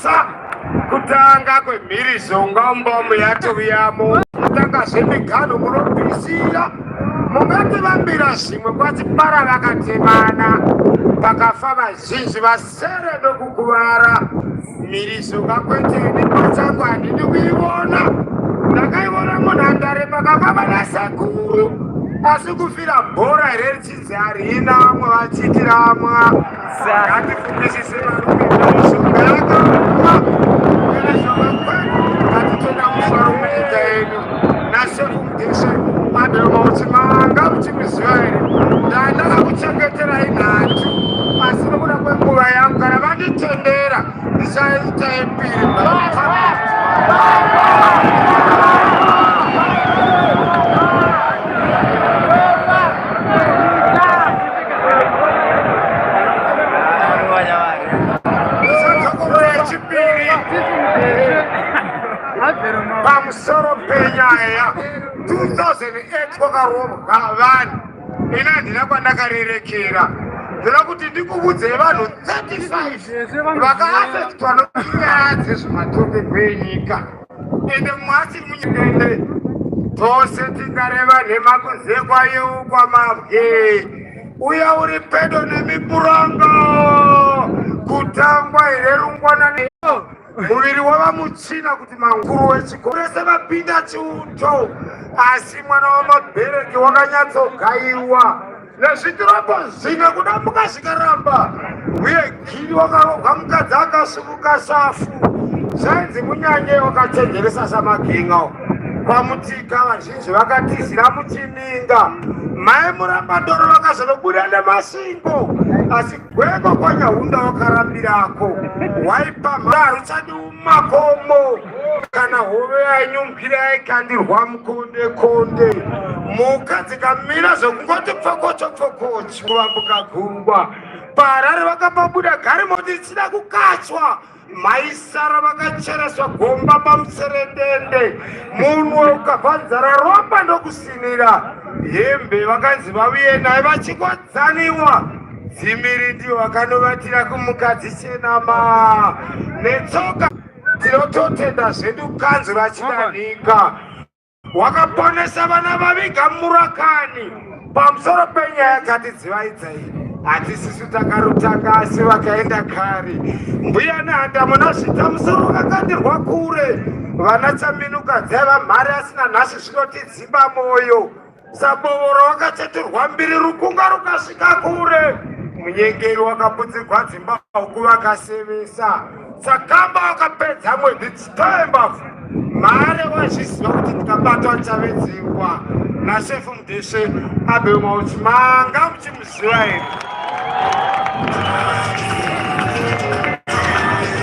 Sa kutanga kwemhirizonga mbomo yatouyamo kutanga zvemigano munobvisira mungativambira zvimwe kwatipara vakatemana pakafa vazhinji vasere nokukuvara. Mhirizonga kweteni pachangu handidi kuiona. Ndakaiona munhandare pakafa vanasekuru asi kufira bhora here richidzi harina amwe vachitira amwe. Ngatifungisise varume mhirizonga yakauma. Mhirizonga kwedu ngatitoda mufarume nyika yedu naShefu Mudeshe Abel Manga muchimuziva here. Ndandaka kuchengeterai nhatu asi nokuda kwenguva yangu kana vanditendera ndichaita yepiri. Pamusoro penyaya 2008 kwakarombwa vanhu. Ina handina kwandakarerekera. Ndinoda kuti ndikuudze vanhu 35 vakaafektwa nenyaya dzezvematongerwo enyika. Ende mwasiri munyika ine tose tingareva nhema kunze kwayeukwa mabwe. Uya uri pedo nemipuranga kutangwa here rungwana muviri wava muchina kuti manguru wechikoro vese vapinda chiuto asi mwana wamabhereki wakanyatsogaiwa nezvitirombo zvine kudambuka zvikaramba uye giri wakarogwa mukadzi akasvukuka shafu zvainzi munyanye wakachenjeresa samagenga pamutika vazhinji vakatizira muchininga mai murambadoro vakazonobuda nemasvingo asi gweko kwanyahunda wakarambirako waipa mari chadi mumakomo kana hove yainyumvira yaikandirwa mukonde konde muka dzikamira zvokungoti pfokocho pfokocho kuvambuka gungwa paharare vakapabuda garimoti ichida kukachwa maisara vakachereswa gomba pamuserendende munwe ukabva nzara romba ndokusinira hembe vakanzi vavuye naye vachikodzaniwa dzimiri ndivo vakanovatira kumukadzi chenama netsoka tinototenda zvedu kanzu rachidanika wakaponesa vana vaviga murakani pamusoro penyaya yakati dzivaidzai hatisisu takarutanga asi vakaenda kare mbuya nehanda munazvita musoro wakakandirwa kure vana chaminuka dzaiva mhari asina nhasi zvinotidzimba mwoyo sabovoro wakacheturwa mbiri rukunga rukasvika kure munyengeri wakapudzirwa dzimba uku vakasevesa tsakamba wakapedza mwedzi chitoembavhu mhare wazviziva kuti tikabatwa tichavedzingwa naShefu Mudeshe Abel Manga muchimuziva here.